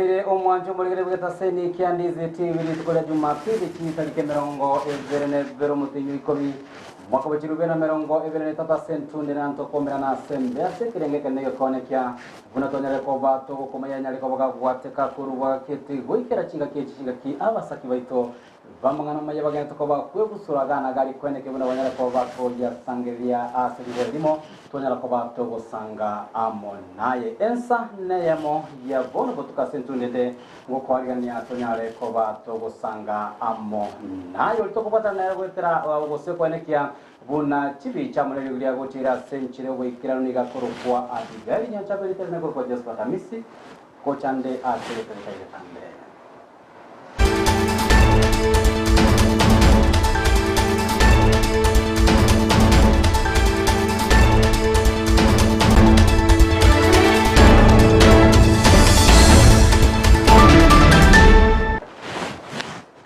Tukoire omwanjo muligere bweta seni kia Ndizi TV litukoria Jumapili kitariki mirongo ebere bero mutinyu ikomi mwaka wa 2023 sentunde na ntokomera na sembe ase kirengeke nego konekia bunatonyere ko bato komaya nyari ko baga gwateka kuruwa kete goikera chinga ki abasaki baito bamangana maye bagenda ko bakwe gusuragana gari kweneke buna banyara ko bato ya sangelia asiri limo tonyara ko bato gosanga amonaye Ensa Eyemo ya bono botuka sentunde de ngokwagania tonyare ko bato gosanga amonaye litoko batana gwetera gose kwenekia buna chibi chamule yulia gotira senchire wikira niga korokwa adigari nyachabeli terne korokwa Josephat Amisi kochande atele tele tande.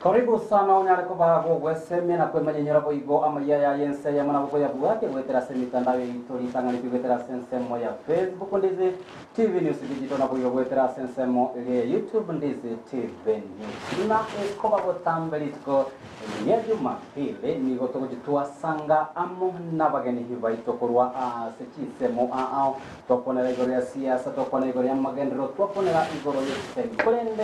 Karibu sana unyare ko bago gweseme na kwemanya nyara ko igo Amayia ya Ensa ya mana ko ya buate wetera semitandao itori tangani wetera sensemo ya Facebook Ndizi TV News digital na ko wetera sensemo ya YouTube Ndizi TV News na ko bago tambeli ko ya Jumapili ni goto kujitua sanga amo na bageni hiba itokorwa sechisemo toponera igoro ya siasa toponera igoro ya magendero toponera igoro ya kolende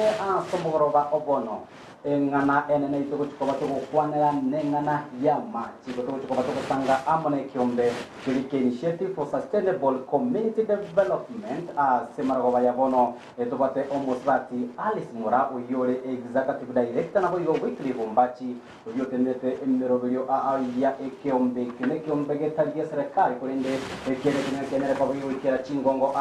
somogoroba obono engana enene itoko chikoba toko kwanera nengana yama chikoba toko sanga amone kiombe Kirike Initiative for Sustainable Community Development semaragoba yabono etobate omosbati Alice Mura uyore executive director na boyo weekly bombachi uyotenete emerobelio ya ekiombe kene kiombe getalia serikali kolende kenere kwa boyo ikera chingongo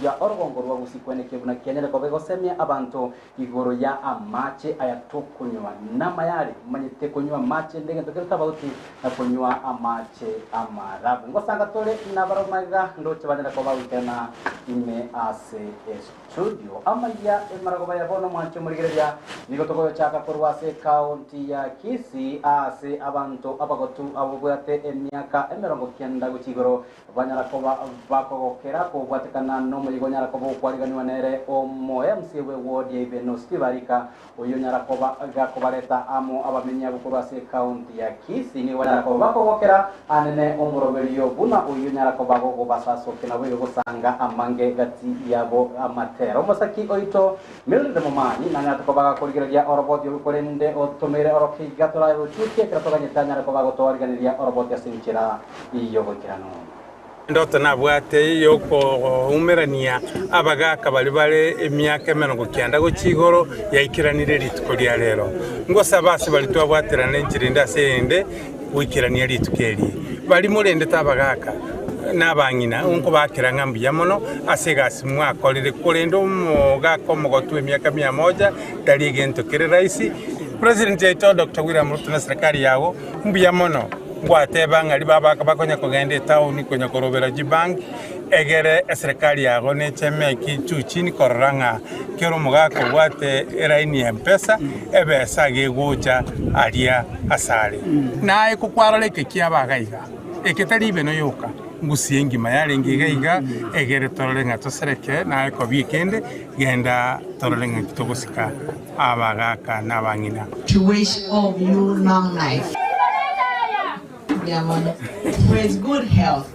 ya orgongo rwa gusikwene kebuna kenere kwa boyo semia abantu igoro ya amache tokunywa namayari manyite kunywa mache ndenge toketa bauti na kunywa amache amarabu ngosanga tole nabaromaga ndoche bandera ko bawitena ime ase studio Amayia emaragoba yabono mwancho murigereya nigotokoyo chaka korwase county ya Kisii ase abantu abagotu abobwate emyaka emerongo kenda guchigoro banyara ko bakogokera ko bwatekana no muyigonyara ko kwariganwa nere omo MC we ward ya Ibeno Stibarika uyo nyara ko gakobareta amo abamenya bukorwase county ya Kisii ni wanyara ko bakogokera anene omuroberiyo buna uyo nyara ko bagogo basaso kina bwe gusanga amange gati yabo amatero mosaki oito milde momani nanya to baga koligeria orobot yo kolende otomere oroki gatora yo chuke kratoga nyanya ko bago to organiria orobot ya sinchira iyo gokirano ndoto nabwate yoko umerania abagaka bali emyaka emerongo kyanda gukigoro yayikiranire lituko lya lero ngosa basi bali twabwaterana enjirinda sende wikirania litukeli bali mulende tabagaka nabangina unko bakiranga mbiya mono asegasi mwakolere kolendo mogako mogotu emyaka 100 dali gento kire raisi president yaito Dr. William Ruto na serikali yawo mbiya mono ngwateba ngali babaka bakonya kugende town konya korobera jibank egere serikali yago ne chemeki chuchini koranga kero mugako wate eraini mpesa ebe sage gocha alia asale nae kukwaraleke kiabagaiga eketali beno yoka Gusii ngima yale ngigaiga egere torolenga tosereke nae ko weekend genda torolenga kitogosika abagaka nabangina to wish all of you long life. Praise good health.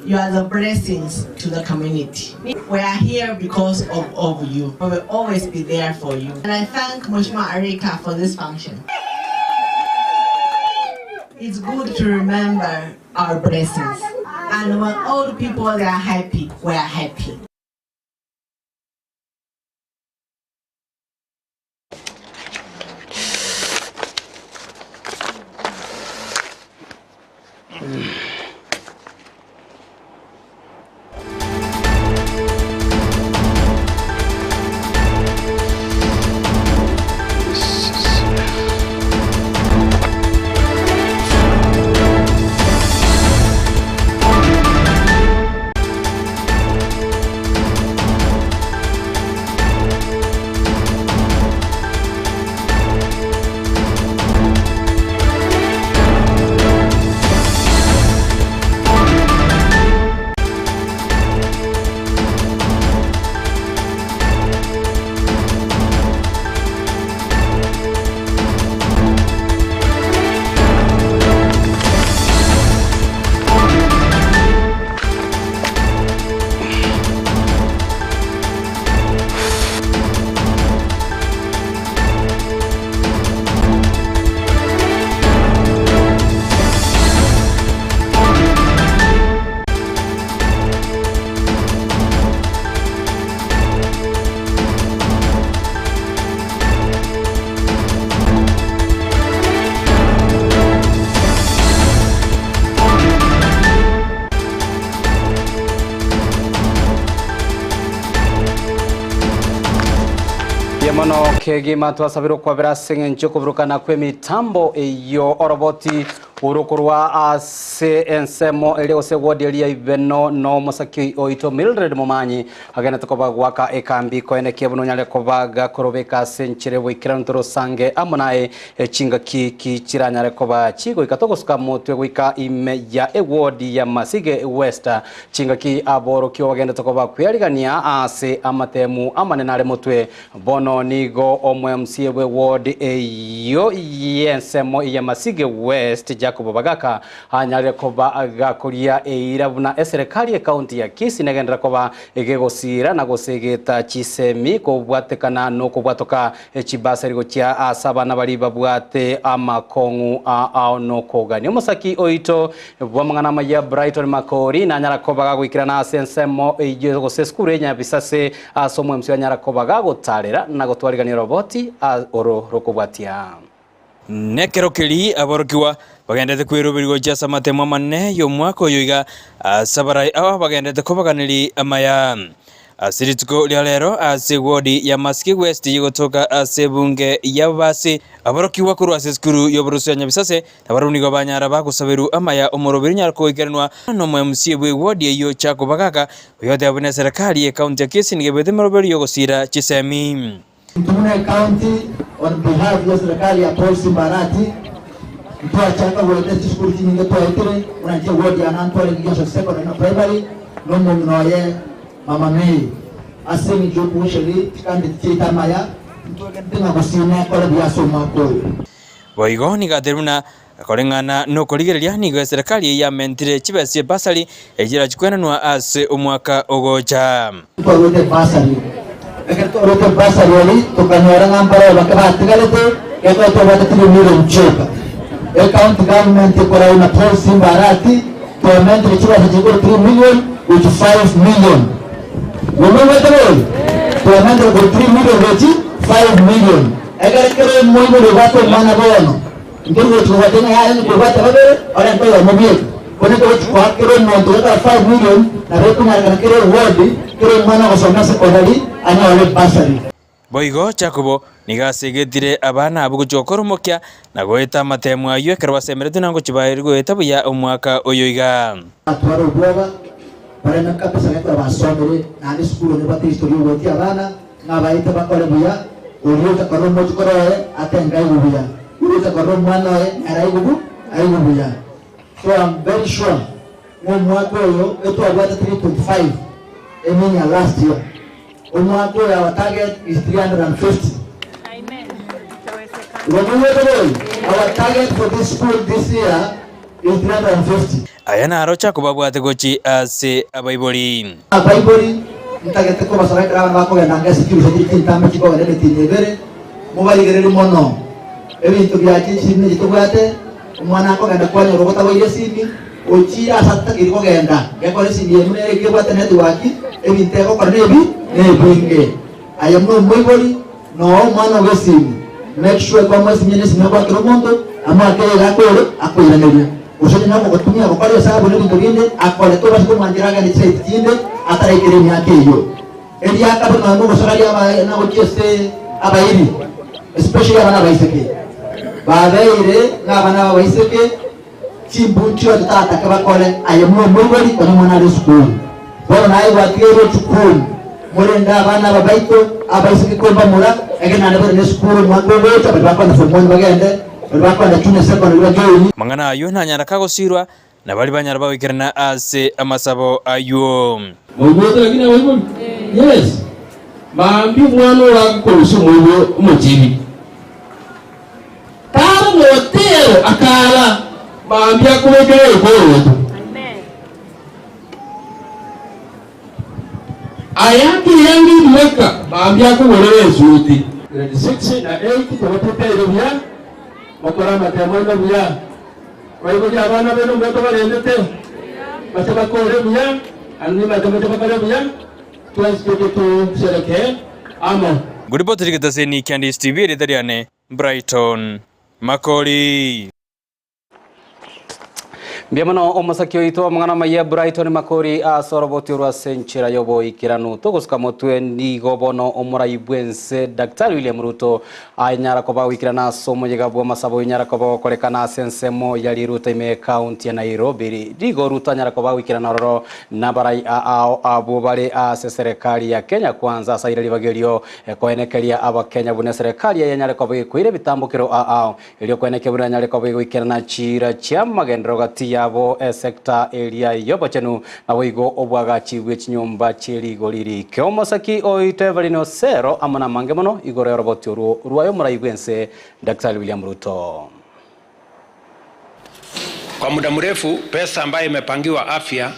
You are the blessings to the community. We are here because of you. We will always be there for you. And I thank Mheshimiwa Arika for this function. It's good to remember our blessings. And when all the people are happy, we are happy. mono kegima twasabirwo kwabira sengencho kuburukana kwe mitambo iyo oroboti urukurwa ase ensemo ele ose wodi ibeno no musaki oito Mildred Mumanyi agana tokoba gwaka ekambi ko ene kebuno nyale kobaga korobeka senchire wikirantoro sange amonae chinga ki chiranyale koba chigo ikatogosuka mutwe gwika ime ya ewodi ya Masige West chinga ki aboro kyo bagenda tokoba kuyarigania ase amatemu amanenale mutwe bono nigo omwe MCA we ward eyo yensemo ya Masige West Jacob Bagaka anyale koba agakuria eirabuna serikali ya county ya Kisii negendera koba egegosira na gosegeta chisemi ko bwatekana no ko bwatoka echibasarigo kya asabana bali babwate amakongu a no kogani omusaki oito bwamangana maya Brighton Makori na nyara koba gagwikira na sensemo eyo goseskure nya bisase asomwe msi nyara koba gagotarera na gotwarigania roboti oro rokobwatia nekero keli aborokiwa bagendete kwirubirgo jasa matemo manne yo mwako yoiga sabarai awa bagendete kobaganiri amaya asirituko lyalero asegodi ya Masige West yigotoka asebunge yabasi aborokiwa kuru aseskuru yoborusya nyabisase nabarunigo banyara bagusabiru amaya omorobiri nyarko igeranwa no MCA we wodi yo chako bagaka yote abone serikali ya county ya Kisii ngebete morobiri yogosira chisemi Tumune County on behalf ya serikali ya Paul Simbarati mtoa chaka wote shukuru nyingi toa itire unajia wodi ya Nantole Ngisho secondary na primary no mnoye mama Mei asemi jobu sheli kandi tita maya mtoa kentinga kusine kwa bia soma ko boigo ni gaderuna korengana no korigereria ni serikali ya mentire chibese basali ejira chikwenanwa ase omwaka ogocha kwa wote basali roke basari wali tukanyora ngambara bakabategalete yako tobata tilumiro mchoka county government ikora una Paul Simbarati government ichira hajiko 3 million with 5 million womewe tawol government ko 3 million with 5 million agar kere moyo le bato mana bono ndio tuwatena yale ko bata babe ora ndio wamobie kone ko kwa kero no 5 million na retu na kere ward kere mana ko soma secondary ana wale basari boigo chakubo nigasegetire abana abugujokoromokia na goeta matemu ayo kerwa semerete nango chibairgo etabuya omwaka oyoiga atwaro bwoba barena kapesa kwa basomere na ni skulu ne bati historia woti abana na baita bakole buya uliota koromo chikoroe atenga ibuya uliota koromo mwana araibugu aibuya. So I'm very sure mwaka oyo eto abata 3.5 emenya last year mwaka oyo our target is 350. Amen. Our target for this school this year is 350. Ayana arocha kubabwate gochi ase abaibori ntagete ko basara kra bako ya nanga security tintambe chiko ngene tinebere mobali gerere mono ebintu byachi chimne gitubwate umwana ko ganda kwanya rogota boye simi ochira satta kiriko genda yakore simi emune kebwate network ebinteko kornebi nebinge ayamno moibori no mwana wesimi make sure kwa mwezi nyene simekwa kiromondo ama akeye gakoro akoyiranira ushoje nako kutumia kwa pale sababu ni ngobinde akole to basi kumandiraga ni site kinde atara ikiremi yake hiyo eli akaba na ngo sokali aba na otiese abayiri especially abana baiseke babeire n'abana baiseke chimbunchi watata kabakole ayemwe mwibori kwa mwana ari school bora naye watiro chukuru murenda abana babaito abaiseke ko bamura egena na school mwango weta bakwana form bagende bakwana tune secondary bajoyi mangana ayo ntanyara kagosirwa na bali banyara bawikirana ase amasabo ayo mugoto lakini wewe yes maambi mwana wa kurusu mwe umujibi tara motero akala maambi akumegere ko amen ayaki yangi mweka maambi akumwelele zuti grade 6 na 8 tawatete bya makora matemona bya waibo ya bana beno mbeto balendete basaba kore bya anni matemete bakale bya tuanzike to sereke amo guripoti rikitase Candice TV ritariane Brighton Makori Biamano omasakio ito mangana maya Brighton makori a soroboti rwa senchira yobo ikiranu togoska motwe ni gobono omura ibwense Dr. William Ruto anyara koba wikirana somo yegabwa masabo nyara koba kolekana sensemo yali Ruto ime county ya Nairobi digo Ruto anyara koba wikirana roro nabarai abo bale a serikali ya Kenya kwanza saira libagelio koenekelia aba Kenya bune serikali ya nyara koba kuire bitambukiro ilio koenekebura nyara koba wikirana chira chama gendro gati yabo sekta area yobochenu nawigo obwaga chiwe chinyumba chirigo liri keomosaki oite valino sero amana mangemono igore roboti ruwayo muraigwense Dr. William Ruto. Kwa muda mrefu pesa ambayo imepangiwa afya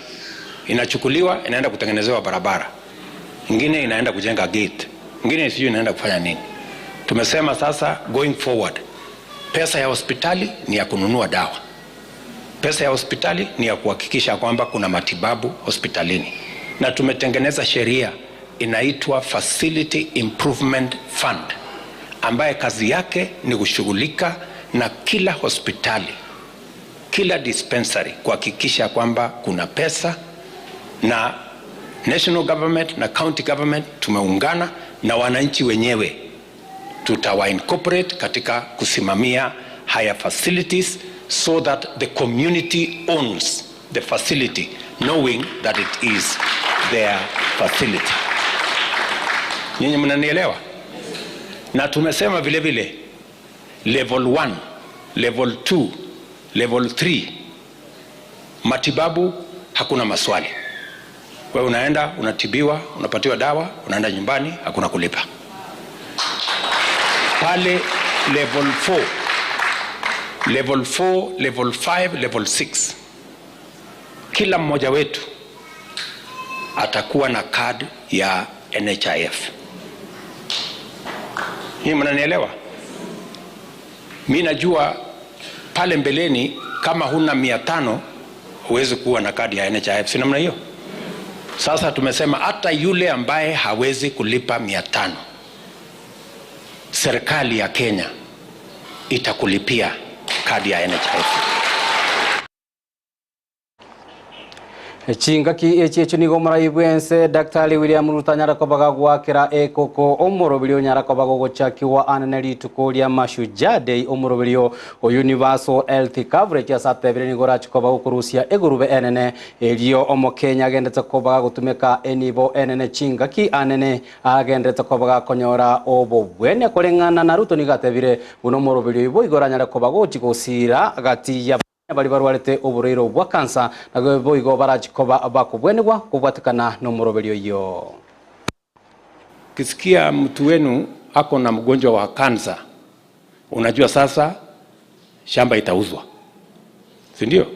inachukuliwa inaenda kutengenezewa barabara, ingine inaenda kujenga gate, ingine sio inaenda kufanya nini. Tumesema sasa going forward pesa ya hospitali ni ya kununua dawa, pesa ya hospitali ni ya kuhakikisha kwamba kuna matibabu hospitalini, na tumetengeneza sheria inaitwa Facility Improvement Fund ambaye kazi yake ni kushughulika na kila hospitali, kila dispensary kuhakikisha kwamba kuna pesa, na national government na county government tumeungana na wananchi wenyewe tutawa incorporate katika kusimamia haya facilities so that the community owns the facility knowing that it is their facility. Nyinyi mnanielewa? Na tumesema vile vile level 1, level 2, level 3 matibabu hakuna maswali. Wewe unaenda unatibiwa, unapatiwa dawa, unaenda nyumbani, hakuna kulipa. Pale level 4, level 4, level 5, level 6 kila mmoja wetu atakuwa na card ya NHIF. Hii mnanielewa? Mimi najua pale mbeleni kama huna 500 huwezi kuwa na kadi ya NHIF, si namna hiyo? Sasa tumesema hata yule ambaye hawezi kulipa 500 serikali ya Kenya itakulipia kadi ya NHIF. Chingaki echecho nigo muraibwense Dr. William Ruto nyara kobaga gwakira ekoko omorobilio nyara kobaga gochakiwa ananeli tukolia mashujaa day omorobilio o universal health coverage ya satebire nigora chikoba ukurusia egurube enene elio omo Kenya agendete kobaga gutumeka enibo enene chingaki anene agendete kobaga konyora obobwene kolengana na Ruto nigatebire uno morobilio ibo igora nyara kobaga ochigosira gati ya bali barwarete obureiro bwa kansa nago boigo barachikoba bakubwenegwa kubwatikana no moroberio yo. Kisikia mtu wenu ako na mgonjwa wa kansa, unajua sasa shamba itauzwa, si ndio?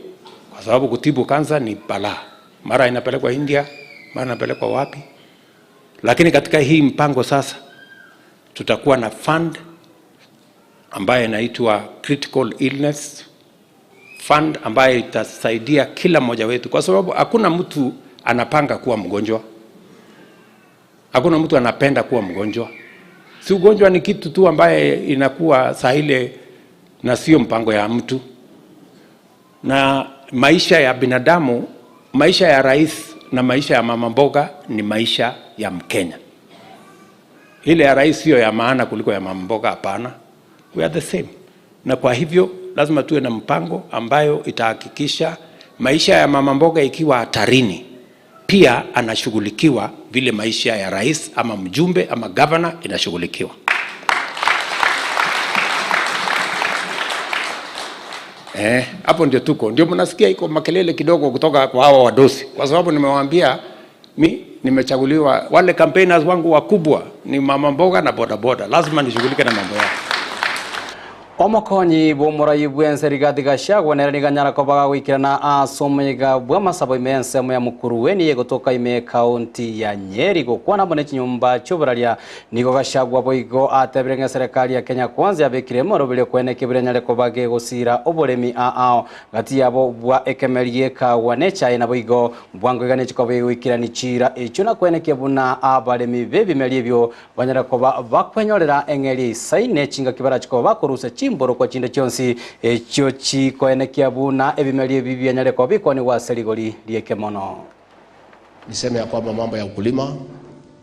Kwa sababu kutibu kansa ni balaa, mara inapelekwa India, mara inapelekwa wapi. Lakini katika hii mpango sasa tutakuwa na fund ambayo inaitwa critical illness fund ambayo itasaidia kila mmoja wetu, kwa sababu hakuna mtu anapanga kuwa mgonjwa, hakuna mtu anapenda kuwa mgonjwa. Si ugonjwa ni kitu tu ambaye inakuwa sahile na sio mpango ya mtu. Na maisha ya binadamu, maisha ya rais na maisha ya mama mboga ni maisha ya Mkenya. Ile ya rais sio ya maana kuliko ya mama mboga, hapana. We are the same. Na kwa hivyo lazima tuwe na mpango ambayo itahakikisha maisha ya mama mboga ikiwa hatarini pia anashughulikiwa vile maisha ya rais ama mjumbe ama governor inashughulikiwa. Hapo ndio tuko. Ndio mnasikia iko makelele kidogo kutoka kwa hawa wadosi, kwa sababu nimewaambia mimi nimechaguliwa, wale campaigners wangu wakubwa ni mama mboga na boda boda, lazima nishughulike na mambo yao. Omokonyi bomurai bwense Rigathi Gachagua neriganyara kobaga gwikirana asomega bwa masabo imense mu ya mukuru weni yegotoka ime county ya Nyeri gukwana bone kinyumba cyoburaria nigo Gachagua boigo atebirenge serikali ya Kenya kwanza yabekire morobile kwene kibirenya kobage gusira oboremi gati yabo bwa ekemerie ka wanecha ina boigo bwango gane chikobe gwikirani chira echuna kwene kebuna abaremi bebi melibyo banyara koba bakwenyorera engeri saine chinga kibara chikoba kuruse imboro kwa chinda chonsi chochi koene kiabuna ebimelie bibia nyale kwa biko ni waseligoli lieke mono. Niseme ya kwamba mambo ya ukulima,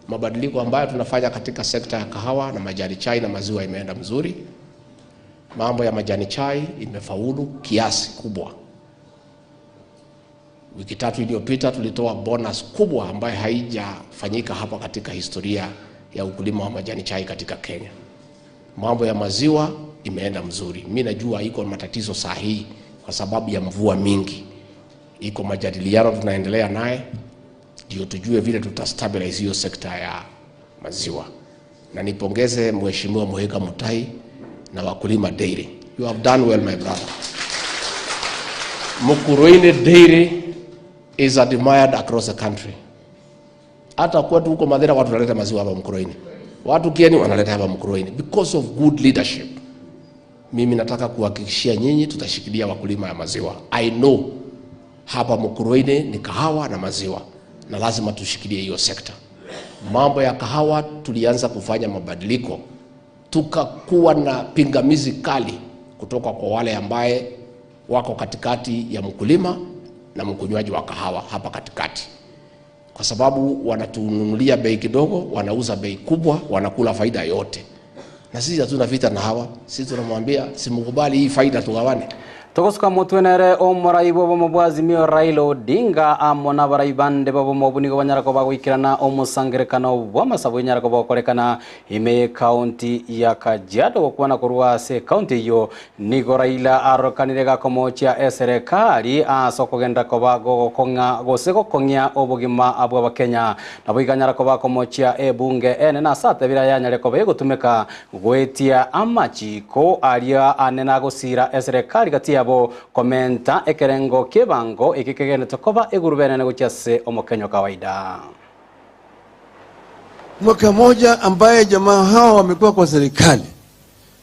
mabadiliko ambayo tunafanya katika sekta ya kahawa na majani chai na maziwa imeenda mzuri. Mambo ya majani chai imefaulu kiasi kubwa. Wiki 3 iliyopita tulitoa bonus kubwa ambayo haijafanyika hapa katika historia ya ukulima wa majani chai katika Kenya. Mambo ya maziwa imeenda mzuri. Mimi najua iko matatizo sahihi kwa sababu ya mvua mingi. Iko majadiliano tunaendelea naye ndio tujue vile tutastabilize hiyo sekta ya maziwa. Na nipongeze Mheshimiwa Muheka Mutai na wakulima dairy. You have done well, my brother. Mukuruini dairy is admired across the country. Hata kwetu huko Madera watu wanaleta maziwa hapa Mukuruini. Watu Kieni wanaleta hapa Mukuruini because of good leadership. Mimi nataka kuhakikishia nyinyi tutashikilia wakulima ya maziwa. I know hapa Mukuruini ni kahawa na maziwa na lazima tushikilie hiyo sekta. Mambo ya kahawa tulianza kufanya mabadiliko. Tukakuwa na pingamizi kali kutoka kwa wale ambaye wako katikati ya mkulima na mkunywaji wa kahawa hapa katikati. Kwa sababu wanatununulia bei kidogo, wanauza bei kubwa, wanakula faida yote. Na sisi hatuna vita na hawa. Sisi tunamwambia simukubali hii faida tugawane. Tokosuka mutwenere omuraibo bomubwazimio Raila Odinga amona baraibande babo mobunigo banyarako bagwikirana omusangerekano bw'amasabo nyarako bakorekana ime county ya Kajiado okwana kurwase county yo nigo Raila arokanire gakomocha serikali asokogenda kobago konga gosego konya obugima abwa bakenya nabiganyarako bakomocha ebunge ene na sate biraya nyareko begotumeka gwetia amachiko alia anena gosira serikali katia komenta ekerengo kebango ikikegene tokoba egurubene negochase omokenyo kawaida. Mwaka moja ambaye jamaa hao wamekuwa kwa serikali,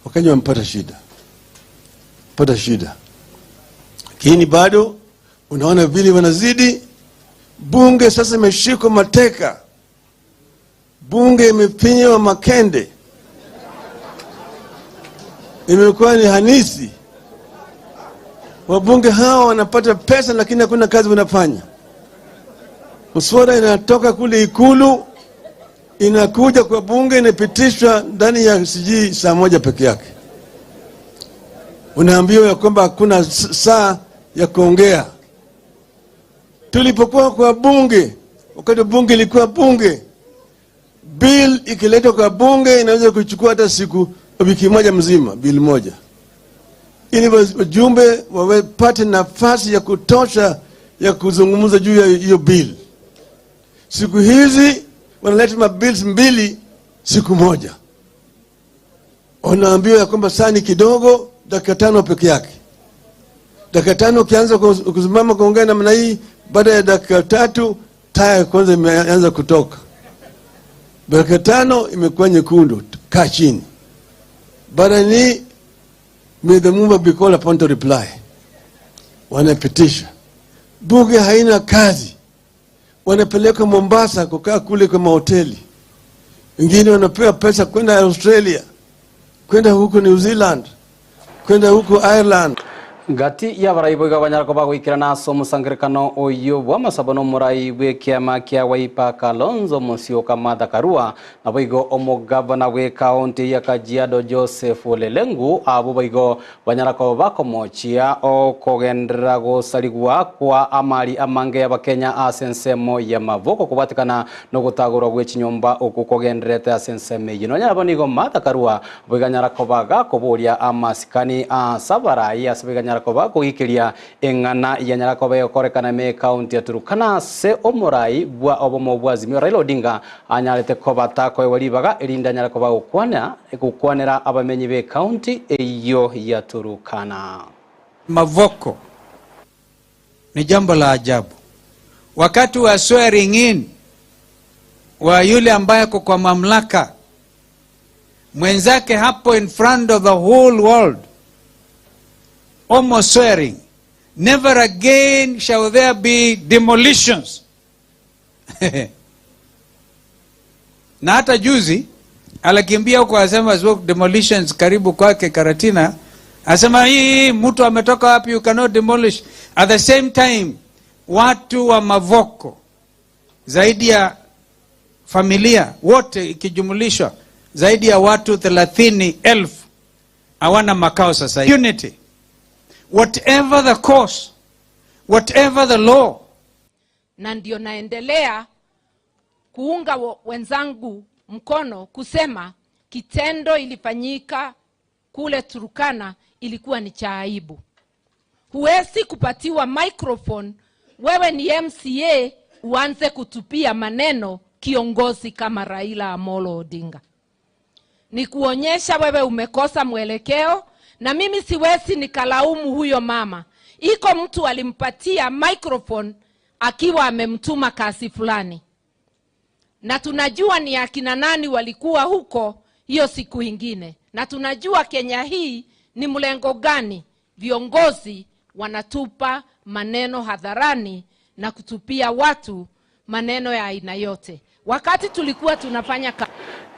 Wakenya wamepata shida. Lakini bado unaona vile wanazidi. Bunge sasa imeshikwa mateka. Bunge imepinywa makende. Imekuwa ni hanisi. Wabunge hao wanapata pesa lakini hakuna kazi wanafanya. Mswada inatoka kule Ikulu inakuja kwa bunge inapitishwa ndani ya saa moja peke yake. Unaambiwa ya kwamba hakuna saa ya kuongea. Tulipokuwa kwa bunge, wakati bunge ilikuwa bunge, bill ikiletwa kwa bunge inaweza kuchukua hata wiki moja mzima, bill moja. Ili wajumbe wapate nafasi ya kutosha ya kuzungumza juu ya hiyo bill. Siku hizi wanaleta mabills 2 siku moja. Unaambiwa ya kwamba saa ni kidogo, dakika 5 peke yake. Dakika 5 ukianza kusimama kuongea namna hii, baada ya dakika 3 taya kwanza imeanza kutoka. Dakika 5 imekuwa nyekundu, kaa chini. Baada ni may the mover be called upon to reply. Wanapitisha. Bunge haina kazi. Wanapeleka Mombasa kukaa kule kwa mahoteli. Wengine wanapewa pesa kwenda Australia, kwenda huko New Zealand, kwenda huko Ireland. Gati ya baraibo gabanyarako bagwikirana so musangerekano oyo bw'amasabono muraibe kiama kya Waipa Kalonzo Musyoka Karua naboigo omugavana we county ya Kajiado Joseph Lelengu abo baigo banyarako bakomochia okogendera gosaligwa kwa amali amange y'abakenya asensemo ya mavoko kubatikana no gutagura gwechinyomba okukogenderete asenseme yino nyabo nigo Karua biganyarako bagakoboria amasikani asabara asabiganya Nyarakoba ikilia engana ya Nyarakoba yokorekana me county ya Turukana se omurai bwa obomo bwazimio Raila Odinga anyalete koba tako ewalibaga elinda Nyarakoba ukwanera abamenyi be county eyo ya Turukana. Mavoko ni jambo la ajabu. Wakati wa swearing in wa yule ambaye kwa mamlaka mwenzake hapo in front of the whole world, almost swearing, never again shall there be demolitions. Na hata juzi alakimbia huko asema demolitions karibu kwake Karatina, Asema hii mtu ametoka wapi, you cannot demolish. At the same time, watu wa Mavoko zaidi ya familia wote ikijumulishwa zaidi ya watu 30,000 hawana makao sasa. Unity, whatever the cause, whatever the law. Na ndio naendelea kuunga wenzangu mkono kusema kitendo ilifanyika kule Turkana ilikuwa ni cha aibu. Huwezi kupatiwa microphone, wewe ni MCA, uanze kutupia maneno kiongozi kama Raila Amolo Odinga. Ni kuonyesha wewe umekosa mwelekeo, na mimi siwezi nikalaumu huyo mama. Iko mtu alimpatia microphone akiwa amemtuma kasi fulani. Na tunajua ni akina nani walikuwa huko hiyo siku ingine. Na tunajua Kenya hii ni mlengo gani viongozi wanatupa maneno hadharani na kutupia watu maneno ya aina yote. Wakati tulikuwa tunafanya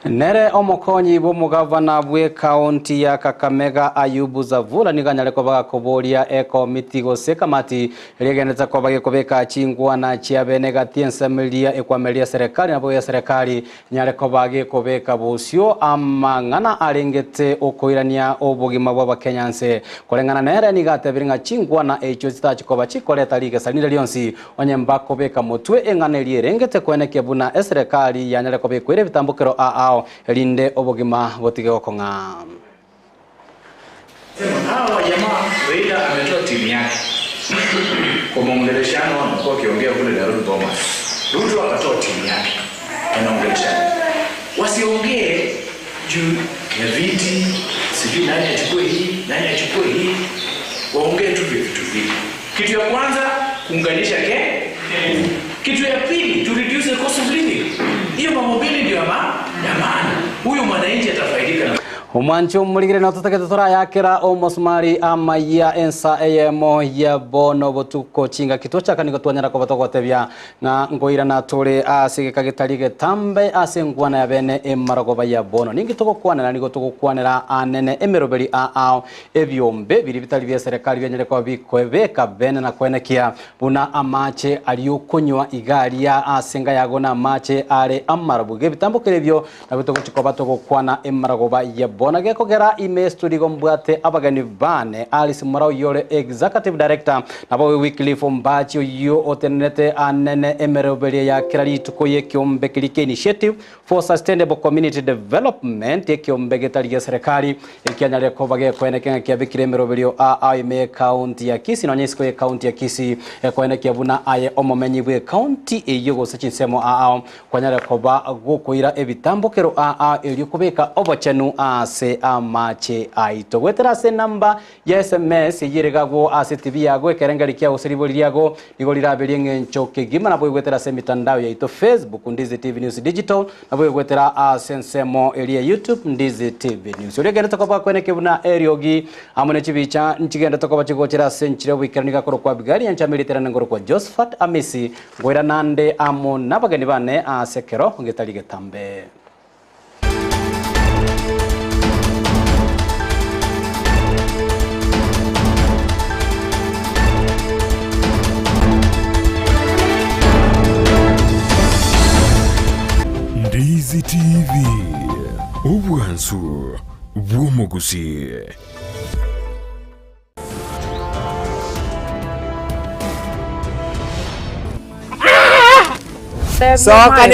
Nere omokonyi b'omugavana bwe kaunti ya Kakamega Ayubu Zavula niganyale ko bagakoboria ekomiti gose kamati rigeneza ko bagekobeka chingwana chia bene gatiensa milia ekwamelia serikali nabo ya serikali nyale ko bagekobeka busyo amangana arengete okoirania obugima bwa Kenyanse kolengana nere nigatebiringa chingwana echo zitachikoba chikoleta lige sanire lionsi onyemba kobeka motwe enganelie rengete kweneke buna serikali yanyale ko bekwere bitambukero ao linde obogima botige gokonga. Hawa jamaa Raila ametoa timu yake kwa mwongeleshano wanakuwa kiongea kule na Ruto Thomas. Ruto akatoa timu yake anaongeleshana. Wasiongee juu ya viti, sijui nani achukue hii, nani achukue hii. Waongee tu vitu vingi. Kitu ya kwanza kuunganisha kitu ya pili to reduce the cost of living. Hiyo mambo mbili ndio maana huyu mwananchi atafaidika. Umwancho muligire na tutakete tora yakera omosmari Amayia Ensa Eyemo ya bono botuko chinga kituo chaka niko twanyara ko batogotebya na ngoira na tore asige kagitalige tambe asengwana ya bene emarago ya bono ningi tugokwanira niko tugokwanira anene emeroberi ao ebyombe biri bitali bya serikali byanyere ko bikwebeka bene na kwenekia buna amache aliyokonywa igari ya asenga yagona amache are amarabuge bitambukire byo na bitogochiko batogokwana emarago ya bona gekogera ime studio mbwate abagani bane Alice Morao yore executive director nabo weekly fombacho yo otenete anene emerobeli ya kirali tukoye kiombe kilike initiative for sustainable community development ekiombe getali ya serikali ekianyale ko bage kweneke kiabikire emerobeli a ime county ya Kisii nonyesiko ya county ya Kisii kweneke buna aye omomenyi bwe county eyogo sechinsemo kwanyale ko ba gokoira ebitambokero eliyokobeka obachanu se amache aito gwetera se namba ya SMS yiregago ase TV yago ekerengari kya usiribo lyago igolira belinge nchoke gima na boy gwetera se mitandao ya ito Facebook Ndizi TV News Digital na boy gwetera sensemo elia YouTube Ndizi TV News uregenda tokoba kweneke buna eriogi amone chibicha nchigenda tokoba chigochera senchire wikeranika koro kwa bigari yancha militera ngoro kwa Josephat Amisi ngoira nande amo nabagani bane asekero ngetalige tambe. Ndizi TV Obwansu Gusii. So can